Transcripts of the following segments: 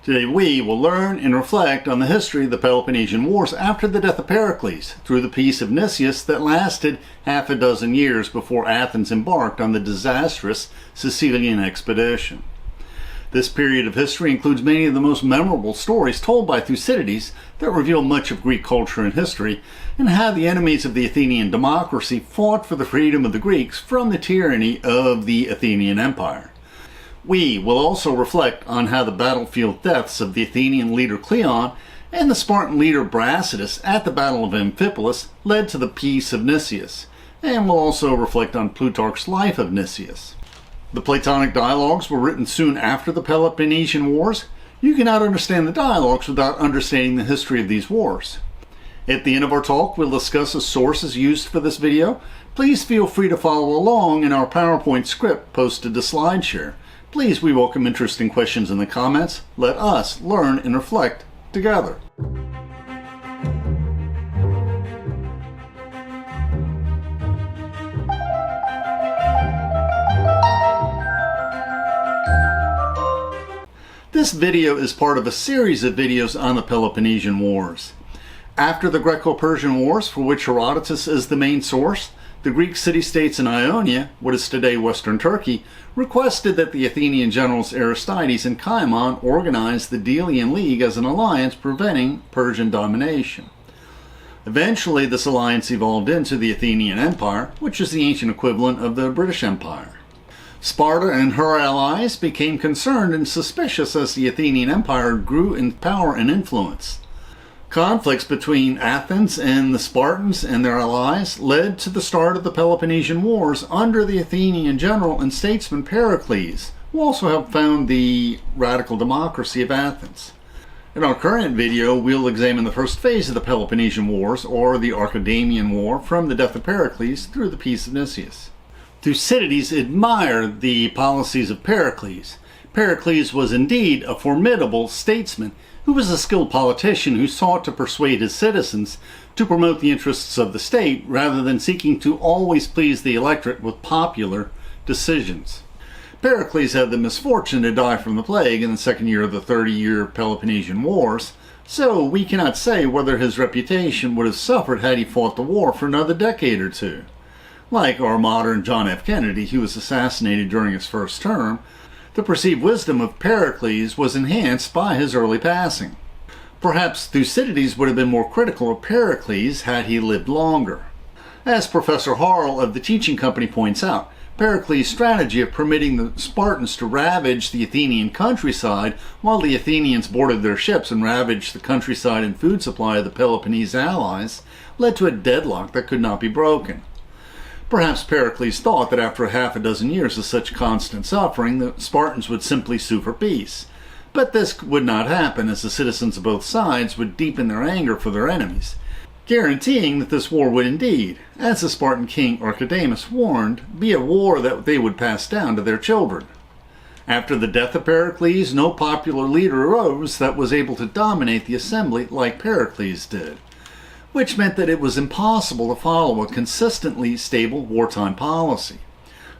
Today we will learn and reflect on the history of the Peloponnesian Wars after the death of Pericles, through the Peace of Nicias that lasted half a dozen years before Athens embarked on the disastrous Sicilian Expedition. This period of history includes many of the most memorable stories told by Thucydides that reveal much of Greek culture and history, and how the enemies of the Athenian democracy fought for the freedom of the Greeks from the tyranny of the Athenian Empire. We will also reflect on how the battlefield deaths of the Athenian leader Cleon and the Spartan leader Brasidas at the Battle of Amphipolis led to the Peace of Nicias, and we'll also reflect on Plutarch's Life of Nicias. The Platonic dialogues were written soon after the Peloponnesian Wars. You cannot understand the dialogues without understanding the history of these wars. At the end of our talk, we'll discuss the sources used for this video. Please feel free to follow along in our PowerPoint script posted to SlideShare. Please, we welcome interesting questions in the comments. Let us learn and reflect together. This video is part of a series of videos on the Peloponnesian Wars. After the Greco-Persian Wars, for which Herodotus is the main source, the Greek city-states in Ionia, what is today western Turkey, requested that the Athenian generals Aristides and Cimon organize the Delian League as an alliance preventing Persian domination. Eventually, this alliance evolved into the Athenian Empire, which is the ancient equivalent of the British Empire. Sparta and her allies became concerned and suspicious as the Athenian Empire grew in power and influence. Conflicts between Athens and the Spartans and their allies led to the start of the Peloponnesian Wars under the Athenian general and statesman Pericles, who also helped found the radical democracy of Athens. In our current video, we'll examine the first phase of the Peloponnesian Wars, or the Archidamian War, from the death of Pericles through the Peace of Nicias. Thucydides admired the policies of Pericles. Pericles was indeed a formidable statesman who was a skilled politician who sought to persuade his citizens to promote the interests of the state rather than seeking to always please the electorate with popular decisions. Pericles had the misfortune to die from the plague in the second year of the 30-year Peloponnesian Wars, so we cannot say whether his reputation would have suffered had he fought the war for another decade or two. Like our modern John F. Kennedy, who was assassinated during his first term, the perceived wisdom of Pericles was enhanced by his early passing. Perhaps Thucydides would have been more critical of Pericles had he lived longer. As Professor Harl of the Teaching Company points out, Pericles' strategy of permitting the Spartans to ravage the Athenian countryside while the Athenians boarded their ships and ravaged the countryside and food supply of the Peloponnese allies led to a deadlock that could not be broken. Perhaps Pericles thought that after half a dozen years of such constant suffering, the Spartans would simply sue for peace. But this would not happen, as the citizens of both sides would deepen their anger for their enemies, guaranteeing that this war would indeed, as the Spartan king Archidamus warned, be a war that they would pass down to their children. After the death of Pericles, no popular leader arose that was able to dominate the assembly like Pericles did, which meant that it was impossible to follow a consistently stable wartime policy.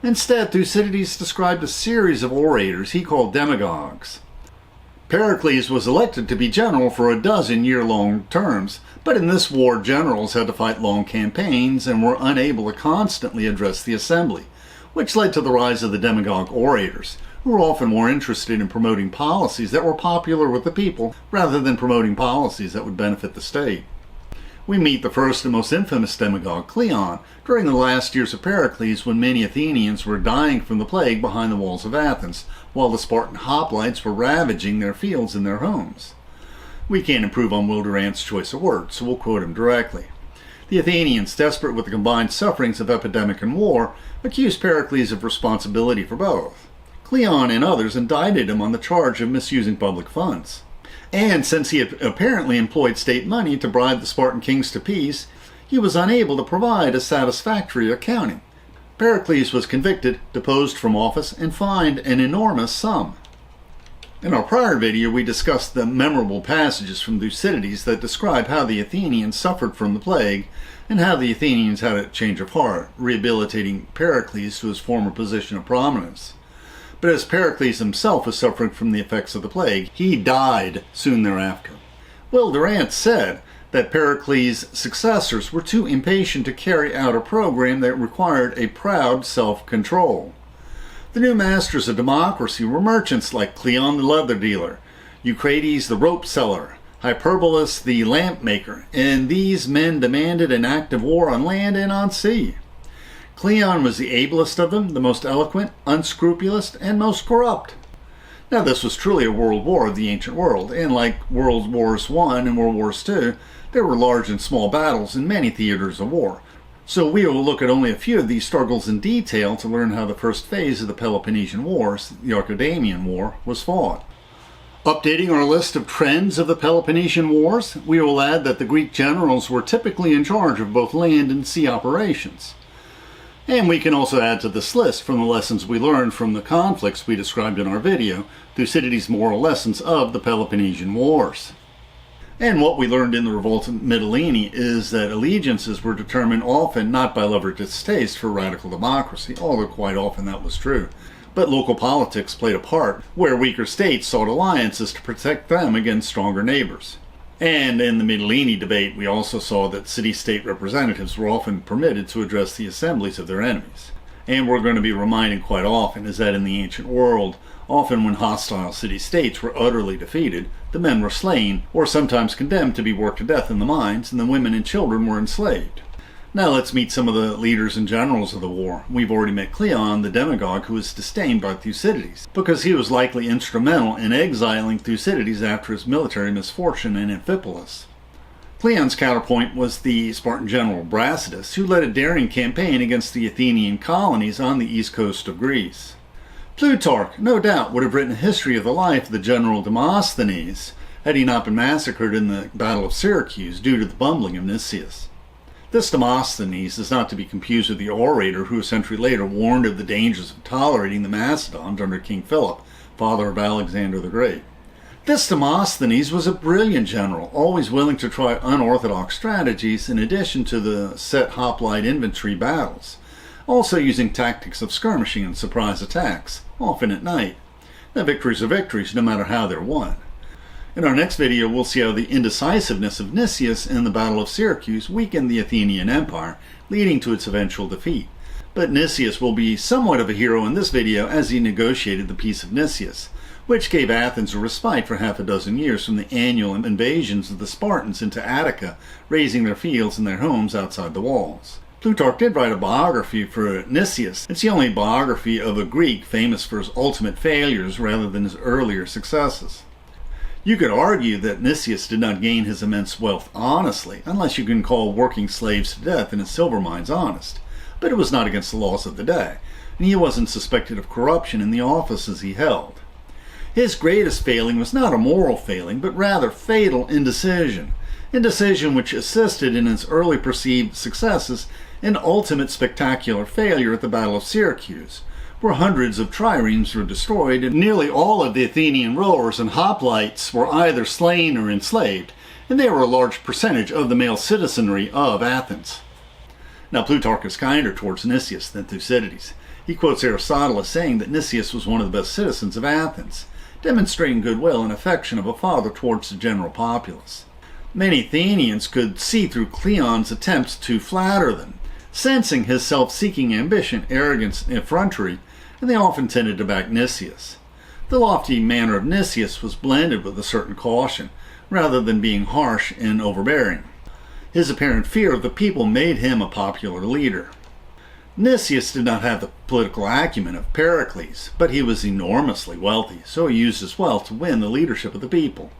Instead, Thucydides described a series of orators he called demagogues. Pericles was elected to be general for a dozen year-long terms, but in this war generals had to fight long campaigns and were unable to constantly address the assembly, which led to the rise of the demagogue orators, who were often more interested in promoting policies that were popular with the people rather than promoting policies that would benefit the state. We meet the first and most infamous demagogue, Cleon, during the last years of Pericles, when many Athenians were dying from the plague behind the walls of Athens, while the Spartan hoplites were ravaging their fields and their homes. We can't improve on Will Durant's choice of words, so we'll quote him directly. The Athenians, desperate with the combined sufferings of epidemic and war, accused Pericles of responsibility for both. Cleon and others indicted him on the charge of misusing public funds. And since he had apparently employed state money to bribe the Spartan kings to peace, he was unable to provide a satisfactory accounting. Pericles was convicted, deposed from office, and fined an enormous sum. In our prior video, we discussed the memorable passages from Thucydides that describe how the Athenians suffered from the plague and how the Athenians had a change of heart, rehabilitating Pericles to his former position of prominence. But as Pericles himself was suffering from the effects of the plague, he died soon thereafter. Will Durant said that Pericles' successors were too impatient to carry out a program that required a proud self-control. The new masters of democracy were merchants like Cleon the leather dealer, Eucrates the rope seller, Hyperbolus the lamp maker, and these men demanded an active war on land and on sea. Cleon was the ablest of them, the most eloquent, unscrupulous, and most corrupt. Now this was truly a world war of the ancient world, and like World Wars I and World Wars II, there were large and small battles in many theaters of war. So we will look at only a few of these struggles in detail to learn how the first phase of the Peloponnesian Wars, the Archidamian War, was fought. Updating our list of trends of the Peloponnesian Wars, we will add that the Greek generals were typically in charge of both land and sea operations. And we can also add to this list from the lessons we learned from the conflicts we described in our video, Thucydides' moral lessons of the Peloponnesian Wars. And what we learned in the revolt of Mytilene is that allegiances were determined often not by love or distaste for radical democracy, although quite often that was true, but local politics played a part, where weaker states sought alliances to protect them against stronger neighbors. And in the Mytilene debate, we also saw that city-state representatives were often permitted to address the assemblies of their enemies. And we're going to be reminded quite often is that in the ancient world, often when hostile city-states were utterly defeated, the men were slain, or sometimes condemned to be worked to death in the mines, and the women and children were enslaved. Now let's meet some of the leaders and generals of the war. We've already met Cleon, the demagogue, who was disdained by Thucydides, because he was likely instrumental in exiling Thucydides after his military misfortune in Amphipolis. Cleon's counterpoint was the Spartan general Brasidas, who led a daring campaign against the Athenian colonies on the east coast of Greece. Plutarch, no doubt, would have written a history of the life of the general Demosthenes had he not been massacred in the Battle of Syracuse due to the bumbling of Nicias. This Demosthenes is not to be confused with the orator who a century later warned of the dangers of tolerating the Macedons under King Philip, father of Alexander the Great. This Demosthenes was a brilliant general, always willing to try unorthodox strategies in addition to the set hoplite infantry battles, also using tactics of skirmishing and surprise attacks, often at night. Now victories are victories, no matter how they're won. In our next video, we'll see how the indecisiveness of Nicias in the Battle of Syracuse weakened the Athenian Empire, leading to its eventual defeat. But Nicias will be somewhat of a hero in this video as he negotiated the Peace of Nicias, which gave Athens a respite for half a dozen years from the annual invasions of the Spartans into Attica, raising their fields and their homes outside the walls. Plutarch did write a biography for Nicias. It's the only biography of a Greek famous for his ultimate failures rather than his earlier successes. You could argue that Nicias did not gain his immense wealth honestly, unless you can call working slaves to death in his silver mines honest. But it was not against the laws of the day, and he wasn't suspected of corruption in the offices he held. His greatest failing was not a moral failing, but rather fatal indecision. Indecision which assisted in his early perceived successes and ultimate spectacular failure at the Battle of Syracuse, where hundreds of triremes were destroyed, and nearly all of the Athenian rowers and hoplites were either slain or enslaved, and they were a large percentage of the male citizenry of Athens. Now Plutarch is kinder towards Nicias than Thucydides. He quotes Aristotle as saying that Nicias was one of the best citizens of Athens, demonstrating goodwill and affection of a father towards the general populace. Many Athenians could see through Cleon's attempts to flatter them, sensing his self-seeking ambition, arrogance, and effrontery, and they often tended to back Nicias. The lofty manner of Nicias was blended with a certain caution, rather than being harsh and overbearing. His apparent fear of the people made him a popular leader. Nicias did not have the political acumen of Pericles, but he was enormously wealthy, so he used his wealth to win the leadership of the people.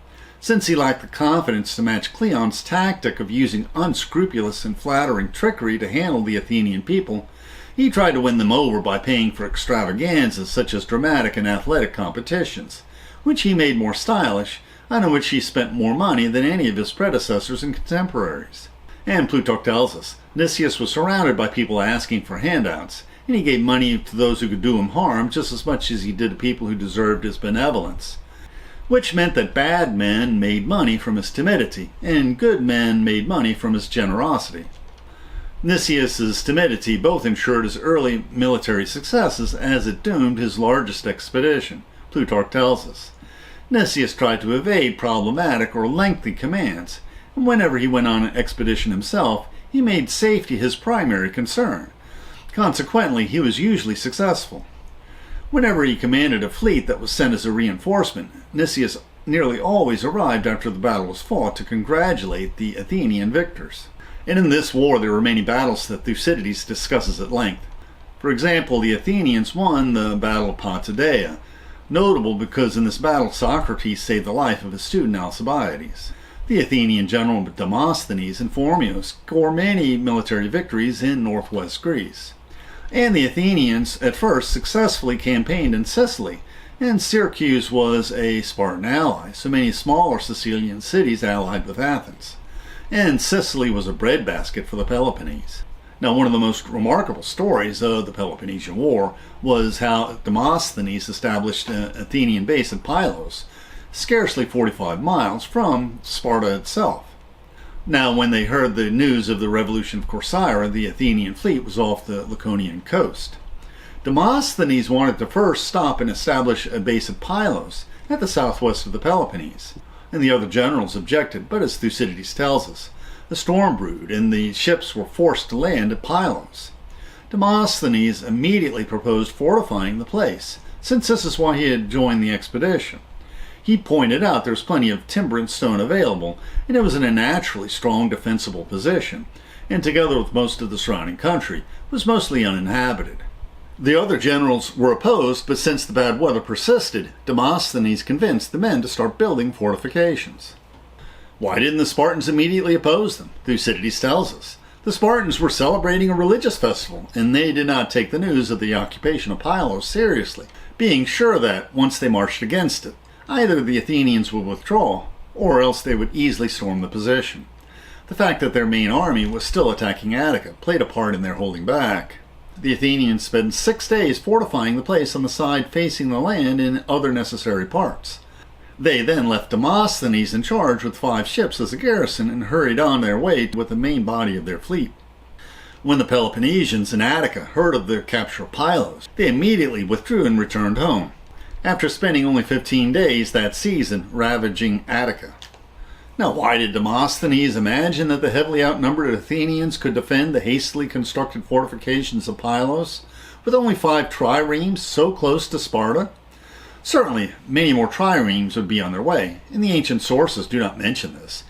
Since he lacked the confidence to match Cleon's tactic of using unscrupulous and flattering trickery to handle the Athenian people, he tried to win them over by paying for extravaganzas such as dramatic and athletic competitions, which he made more stylish, and on which he spent more money than any of his predecessors and contemporaries. And Plutarch tells us, Nicias was surrounded by people asking for handouts, and he gave money to those who could do him harm just as much as he did to people who deserved his benevolence, which meant that bad men made money from his timidity, and good men made money from his generosity. Nicias' timidity both ensured his early military successes as it doomed his largest expedition, Plutarch tells us. Nicias tried to evade problematic or lengthy commands, and whenever he went on an expedition himself, he made safety his primary concern. Consequently, he was usually successful. Whenever he commanded a fleet that was sent as a reinforcement, Nicias nearly always arrived after the battle was fought to congratulate the Athenian victors. And in this war there were many battles that Thucydides discusses at length. For example, the Athenians won the Battle of Amphipolis, notable because in this battle Socrates saved the life of his student Alcibiades. The Athenian general Demosthenes and Phormio scored many military victories in northwest Greece. And the Athenians at first successfully campaigned in Sicily, and Syracuse was a Spartan ally, so many smaller Sicilian cities allied with Athens. And Sicily was a breadbasket for the Peloponnese. Now, one of the most remarkable stories of the Peloponnesian War was how Demosthenes established an Athenian base at Pylos, scarcely 45 miles from Sparta itself. Now, when they heard the news of the revolution of Corcyra, the Athenian fleet was off the Laconian coast. Demosthenes wanted to first stop and establish a base at Pylos, at the southwest of the Peloponnese, and the other generals objected, but as Thucydides tells us, a storm brewed, and the ships were forced to land at Pylos. Demosthenes immediately proposed fortifying the place, since this is why he had joined the expedition. He pointed out there was plenty of timber and stone available, and it was in a naturally strong defensible position, and together with most of the surrounding country, was mostly uninhabited. The other generals were opposed, but since the bad weather persisted, Demosthenes convinced the men to start building fortifications. Why didn't the Spartans immediately oppose them? Thucydides tells us. The Spartans were celebrating a religious festival, and they did not take the news of the occupation of Pylos seriously, being sure that, once they marched against it, either the Athenians would withdraw, or else they would easily storm the position. The fact that their main army was still attacking Attica played a part in their holding back. The Athenians spent 6 days fortifying the place on the side facing the land and other necessary parts. They then left Demosthenes in charge with 5 ships as a garrison and hurried on their way with the main body of their fleet. When the Peloponnesians in Attica heard of the capture of Pylos, they immediately withdrew and returned home, after spending only 15 days that season ravaging Attica. Now, why did Demosthenes imagine that the heavily outnumbered Athenians could defend the hastily constructed fortifications of Pylos with only 5 triremes so close to Sparta? Certainly, many more triremes would be on their way, and the ancient sources do not mention this.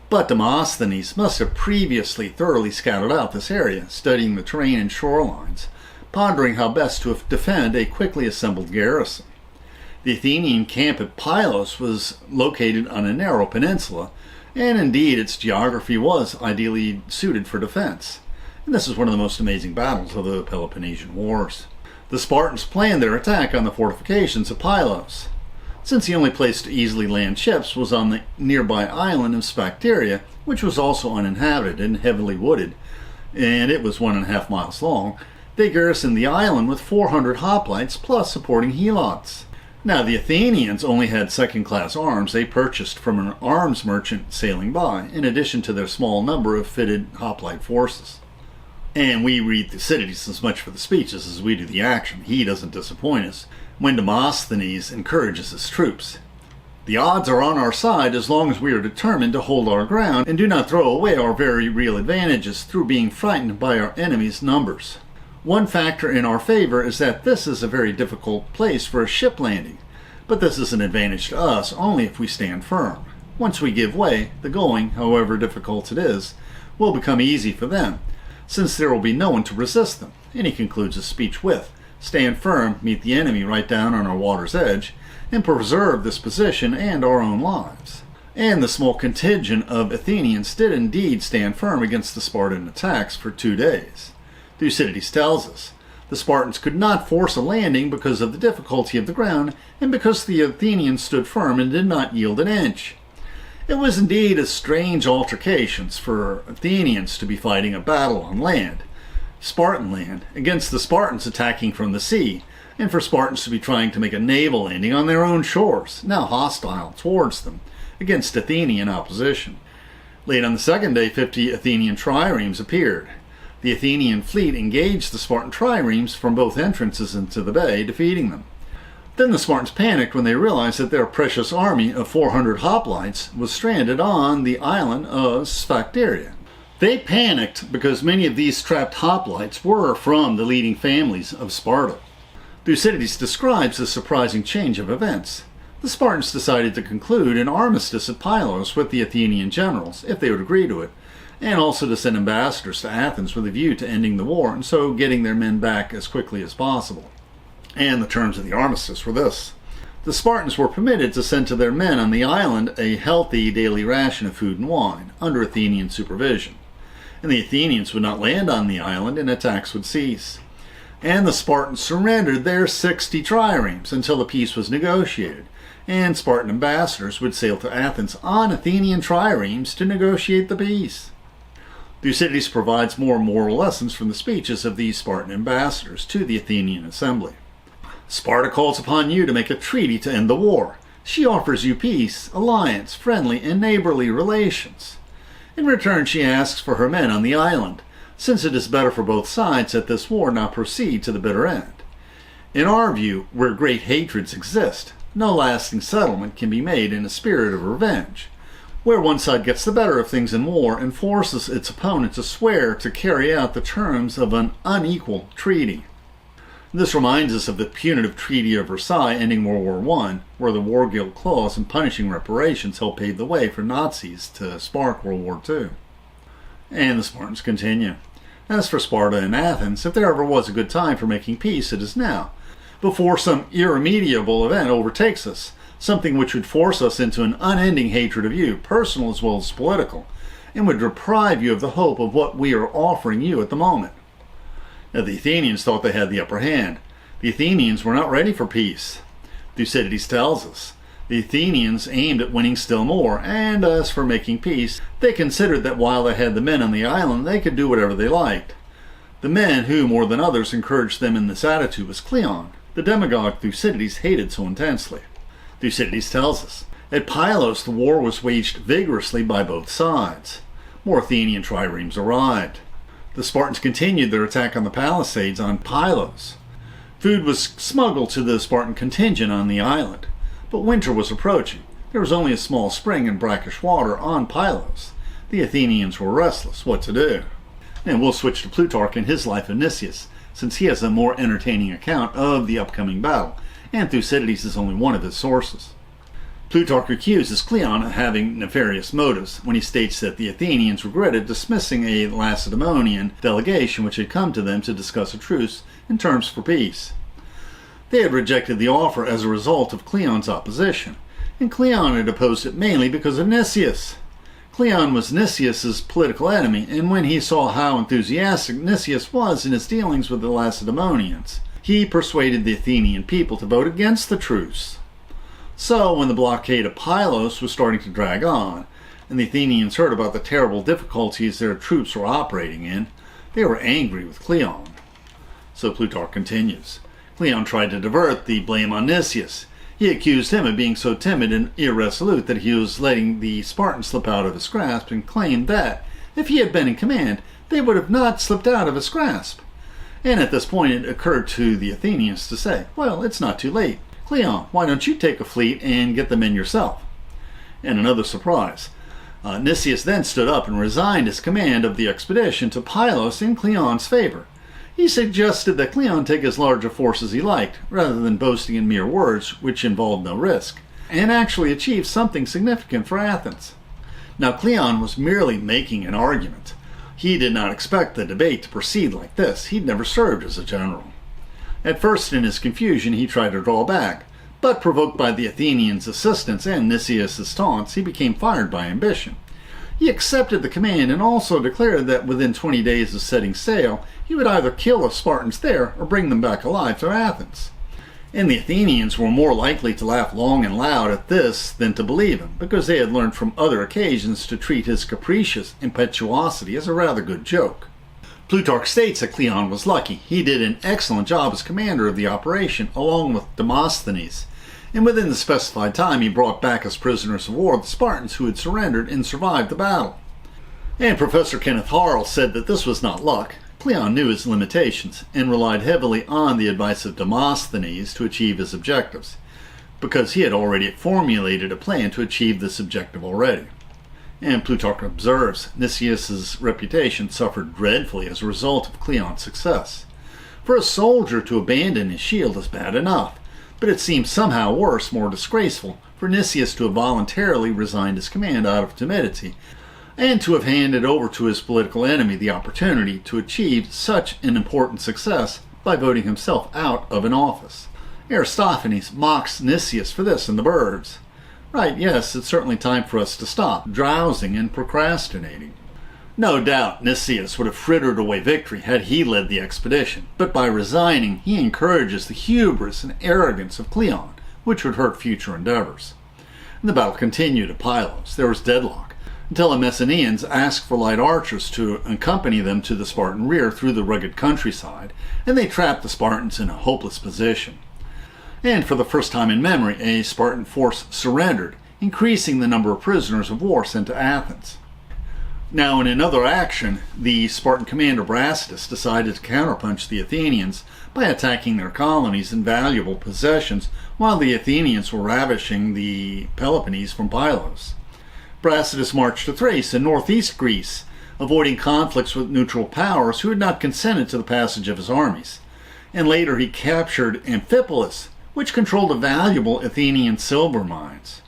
But Demosthenes must have previously thoroughly scouted out this area, studying the terrain and shorelines, pondering how best to defend a quickly assembled garrison. The Athenian camp at Pylos was located on a narrow peninsula, and indeed its geography was ideally suited for defense. And this is one of the most amazing battles of the Peloponnesian Wars. The Spartans planned their attack on the fortifications of Pylos. Since the only place to easily land ships was on the nearby island of Sphacteria, which was also uninhabited and heavily wooded, and it was 1.5 miles long, they garrisoned the island with 400 hoplites plus supporting helots. Now, the Athenians only had second-class arms they purchased from an arms merchant sailing by, in addition to their small number of fitted hoplite forces. And we read Thucydides as much for the speeches as we do the action. He doesn't disappoint us when Demosthenes encourages his troops. The odds are on our side as long as we are determined to hold our ground and do not throw away our very real advantages through being frightened by our enemies' numbers. One factor in our favor is that this is a very difficult place for a ship landing, but this is an advantage to us only if we stand firm. Once we give way, the going, however difficult it is, will become easy for them, since there will be no one to resist them. And he concludes his speech with, "Stand firm, meet the enemy right down on our water's edge, and preserve this position and our own lives." And the small contingent of Athenians did indeed stand firm against the Spartan attacks for 2 days. Thucydides tells us, the Spartans could not force a landing because of the difficulty of the ground and because the Athenians stood firm and did not yield an inch. It was indeed a strange altercations for Athenians to be fighting a battle on land, Spartan land, against the Spartans attacking from the sea, and for Spartans to be trying to make a naval landing on their own shores, now hostile towards them, against Athenian opposition. Late on the second day, 50 Athenian triremes appeared. The Athenian fleet engaged the Spartan triremes from both entrances into the bay, defeating them. Then the Spartans panicked when they realized that their precious army of 400 hoplites was stranded on the island of Sphacteria. They panicked because many of these trapped hoplites were from the leading families of Sparta. Thucydides describes this surprising change of events. The Spartans decided to conclude an armistice at Pylos with the Athenian generals, if they would agree to it, and also to send ambassadors to Athens with a view to ending the war and so getting their men back as quickly as possible. And the terms of the armistice were this. The Spartans were permitted to send to their men on the island a healthy daily ration of food and wine, under Athenian supervision. And the Athenians would not land on the island and attacks would cease. And the Spartans surrendered their 60 triremes until the peace was negotiated, and Spartan ambassadors would sail to Athens on Athenian triremes to negotiate the peace. Thucydides provides more moral lessons from the speeches of these Spartan ambassadors to the Athenian assembly. Sparta calls upon you to make a treaty to end the war. She offers you peace, alliance, friendly, and neighborly relations. In return, she asks for her men on the island, since it is better for both sides that this war not proceed to the bitter end. In our view, where great hatreds exist, no lasting settlement can be made in a spirit of revenge. Where one side gets the better of things in war and forces its opponent to swear to carry out the terms of an unequal treaty. This reminds us of the punitive Treaty of Versailles ending World War I, where the war guilt clause and punishing reparations helped pave the way for Nazis to spark World War II. And the Spartans continue. As for Sparta and Athens, if there ever was a good time for making peace, it is now, before some irremediable event overtakes us, something which would force us into an unending hatred of you, personal as well as political, and would deprive you of the hope of what we are offering you at the moment. Now, the Athenians thought they had the upper hand. The Athenians were not ready for peace. Thucydides tells us. The Athenians aimed at winning still more, and as for making peace, they considered that while they had the men on the island, they could do whatever they liked. The man who, more than others, encouraged them in this attitude was Cleon, the demagogue Thucydides hated so intensely. Thucydides tells us, at Pylos the war was waged vigorously by both sides. More Athenian triremes arrived. The Spartans continued their attack on the palisades on Pylos. Food was smuggled to the Spartan contingent on the island, but winter was approaching. There was only a small spring and brackish water on Pylos. The Athenians were restless. What to do? And we'll switch to Plutarch and his Life of Nicias, since he has a more entertaining account of the upcoming battle, and Thucydides is only one of his sources. Plutarch accuses Cleon of having nefarious motives when he states that the Athenians regretted dismissing a Lacedaemonian delegation which had come to them to discuss a truce and terms for peace. They had rejected the offer as a result of Cleon's opposition, and Cleon had opposed it mainly because of Nicias. Cleon was Nicias' political enemy, and when he saw how enthusiastic Nicias was in his dealings with the Lacedaemonians, he persuaded the Athenian people to vote against the truce. So, when the blockade of Pylos was starting to drag on, and the Athenians heard about the terrible difficulties their troops were operating in, they were angry with Cleon. So Plutarch continues. Cleon tried to divert the blame on Nicias. He accused him of being so timid and irresolute that he was letting the Spartans slip out of his grasp, and claimed that, if he had been in command, they would have not slipped out of his grasp. And at this point it occurred to the Athenians to say, well, it's not too late. Cleon, why don't you take a fleet and get the men yourself? And another surprise. Nicias then stood up and resigned his command of the expedition to Pylos in Cleon's favor. He suggested that Cleon take as large a force as he liked, rather than boasting in mere words, which involved no risk, and actually achieve something significant for Athens. Now Cleon was merely making an argument. He did not expect the debate to proceed like this. He'd never served as a general. At first, in his confusion, he tried to draw back, but provoked by the Athenians' assistance and Nicias' taunts, he became fired by ambition. He accepted the command and also declared that within 20 days of setting sail, he would either kill the Spartans there or bring them back alive to Athens. And the Athenians were more likely to laugh long and loud at this than to believe him, because they had learned from other occasions to treat his capricious impetuosity as a rather good joke. Plutarch states that Cleon was lucky. He did an excellent job as commander of the operation, along with Demosthenes, and within the specified time he brought back as prisoners of war the Spartans who had surrendered and survived the battle. And Professor Kenneth Harrell said that this was not luck. Cleon knew his limitations and relied heavily on the advice of Demosthenes to achieve his objectives, because he had already formulated a plan to achieve this objective already. And Plutarch observes, Nicias' reputation suffered dreadfully as a result of Cleon's success. For a soldier to abandon his shield is bad enough, but it seems somehow worse, more disgraceful, for Nicias to have voluntarily resigned his command out of timidity, and to have handed over to his political enemy the opportunity to achieve such an important success by voting himself out of an office. Aristophanes mocks Nicias for this in the Birds. Right, yes, it's certainly time for us to stop drowsing and procrastinating. No doubt Nicias would have frittered away victory had he led the expedition, but by resigning he encourages the hubris and arrogance of Cleon, which would hurt future endeavors. And the battle continued at Pylos. There was deadlock, until the Messenians asked for light archers to accompany them to the Spartan rear through the rugged countryside, and they trapped the Spartans in a hopeless position. And for the first time in memory, a Spartan force surrendered, increasing the number of prisoners of war sent to Athens. Now, in another action, the Spartan commander Brasidas decided to counterpunch the Athenians by attacking their colonies and valuable possessions while the Athenians were ravishing the Peloponnese from Pylos. Brasidas marched to Thrace in northeast Greece, avoiding conflicts with neutral powers who had not consented to the passage of his armies. And later he captured Amphipolis, which controlled the valuable Athenian silver mines.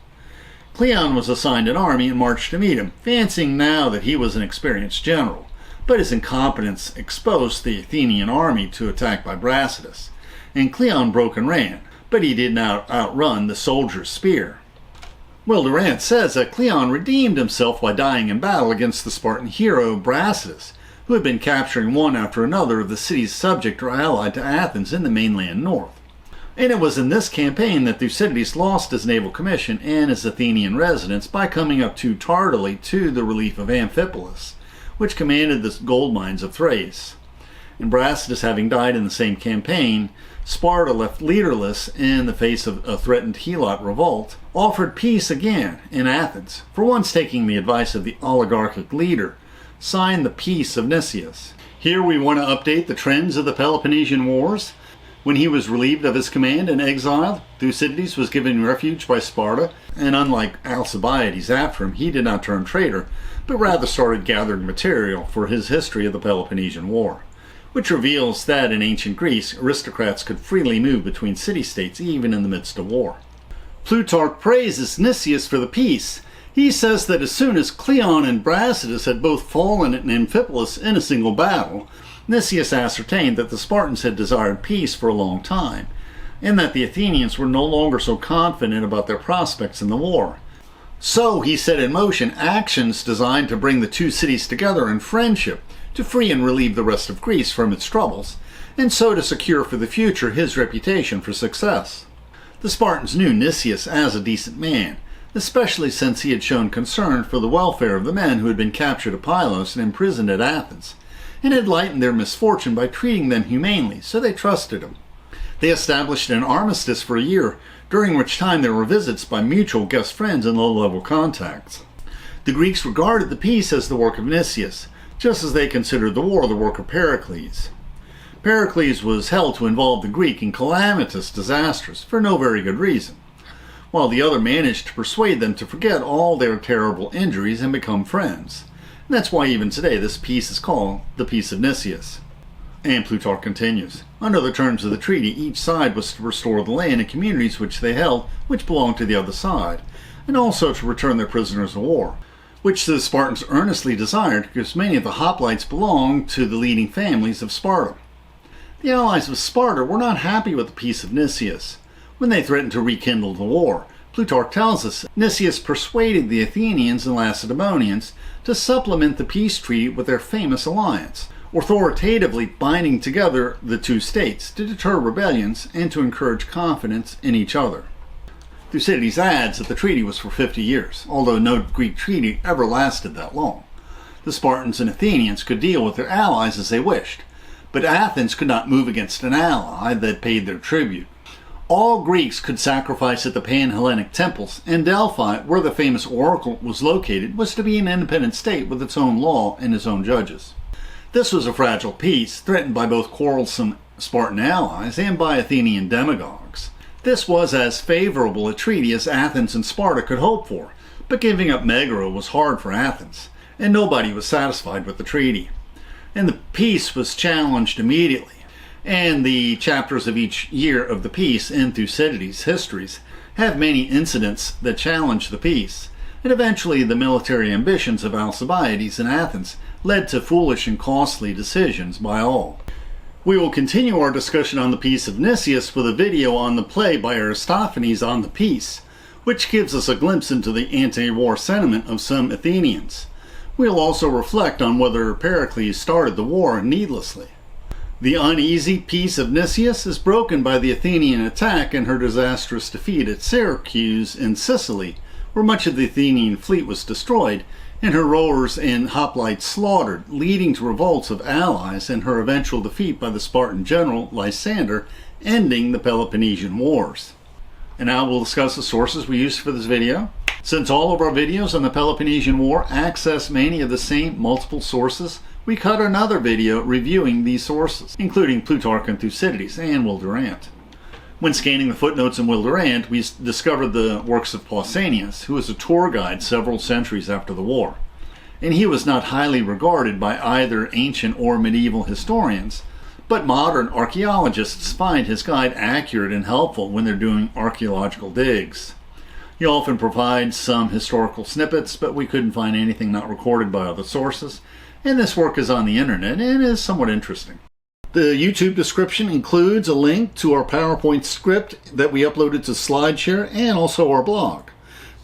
Cleon was assigned an army and marched to meet him, fancying now that he was an experienced general, but his incompetence exposed the Athenian army to attack by Brasidas, and Cleon broke and ran, but he did not outrun the soldier's spear. Will Durant says that Cleon redeemed himself by dying in battle against the Spartan hero Brasidas, who had been capturing one after another of the cities subject or allied to Athens in the mainland north. And it was in this campaign that Thucydides lost his naval commission and his Athenian residence by coming up too tardily to the relief of Amphipolis, which commanded the gold mines of Thrace. And Brasidas having died in the same campaign, Sparta, left leaderless in the face of a threatened Helot revolt, offered peace again in Athens, for once taking the advice of the oligarchic leader, signed the Peace of Nicias. Here we want to update the trends of the Peloponnesian Wars. When he was relieved of his command and exiled, Thucydides was given refuge by Sparta, and unlike Alcibiades after him, he did not turn traitor, but rather started gathering material for his history of the Peloponnesian War, which reveals that in ancient Greece, aristocrats could freely move between city-states even in the midst of war. Plutarch praises Nicias for the peace. He says that as soon as Cleon and Brasidas had both fallen at Amphipolis in a single battle, Nicias ascertained that the Spartans had desired peace for a long time, and that the Athenians were no longer so confident about their prospects in the war. So he set in motion actions designed to bring the two cities together in friendship, to free and relieve the rest of Greece from its troubles, and so to secure for the future his reputation for success. The Spartans knew Nicias as a decent man, especially since he had shown concern for the welfare of the men who had been captured at Pylos and imprisoned at Athens, and had lightened their misfortune by treating them humanely, so they trusted him. They established an armistice for a year, during which time there were visits by mutual guest friends and low-level contacts. The Greeks regarded the peace as the work of Nicias, just as they considered the war the work of Pericles. Pericles was held to involve the Greek in calamitous disasters for no very good reason, while the other managed to persuade them to forget all their terrible injuries and become friends. And that's why even today this peace is called the Peace of Nicias. And Plutarch continues, under the terms of the treaty, each side was to restore the land and communities which they held, which belonged to the other side, and also to return their prisoners of war, which the Spartans earnestly desired, because many of the hoplites belonged to the leading families of Sparta. The allies of Sparta were not happy with the Peace of Nicias. When they threatened to rekindle the war, Plutarch tells us Nicias persuaded the Athenians and Lacedaemonians to supplement the peace treaty with their famous alliance, authoritatively binding together the two states to deter rebellions and to encourage confidence in each other. Thucydides adds that the treaty was for 50 years, although no Greek treaty ever lasted that long. The Spartans and Athenians could deal with their allies as they wished, but Athens could not move against an ally that paid their tribute. All Greeks could sacrifice at the Pan-Hellenic temples, and Delphi, where the famous oracle was located, was to be an independent state with its own law and its own judges. This was a fragile peace, threatened by both quarrelsome Spartan allies and by Athenian demagogues. This was as favorable a treaty as Athens and Sparta could hope for, but giving up Megara was hard for Athens, and nobody was satisfied with the treaty. And the peace was challenged immediately, and the chapters of each year of the peace in Thucydides' histories have many incidents that challenge the peace, and eventually the military ambitions of Alcibiades in Athens led to foolish and costly decisions by all. We will continue our discussion on the Peace of Nicias with a video on the play by Aristophanes on the peace, which gives us a glimpse into the anti-war sentiment of some Athenians. We'll also reflect on whether Pericles started the war needlessly. The uneasy Peace of Nicias is broken by the Athenian attack and her disastrous defeat at Syracuse in Sicily, where much of the Athenian fleet was destroyed and her rowers and hoplites slaughtered, leading to revolts of allies and her eventual defeat by the Spartan general Lysander, ending the Peloponnesian Wars. And now we'll discuss the sources we used for this video. Since all of our videos on the Peloponnesian War access many of the same multiple sources, we cut another video reviewing these sources, including Plutarch and Thucydides and Will Durant. When scanning the footnotes in Will Durant, we discovered the works of Pausanias, who was a tour guide several centuries after the war. And he was not highly regarded by either ancient or medieval historians, but modern archaeologists find his guide accurate and helpful when they're doing archaeological digs. He often provides some historical snippets, but we couldn't find anything not recorded by other sources, and this work is on the internet and is somewhat interesting. The YouTube description includes a link to our PowerPoint script that we uploaded to SlideShare and also our blog.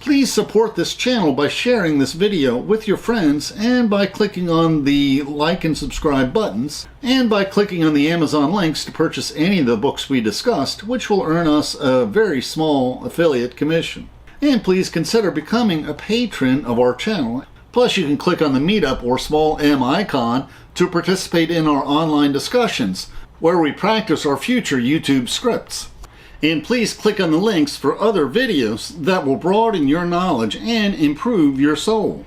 Please support this channel by sharing this video with your friends and by clicking on the like and subscribe buttons and by clicking on the Amazon links to purchase any of the books we discussed, which will earn us a very small affiliate commission. And please consider becoming a patron of our channel. Plus, you can click on the Meetup or small M icon to participate in our online discussions, where we practice our future YouTube scripts. And please click on the links for other videos that will broaden your knowledge and improve your soul.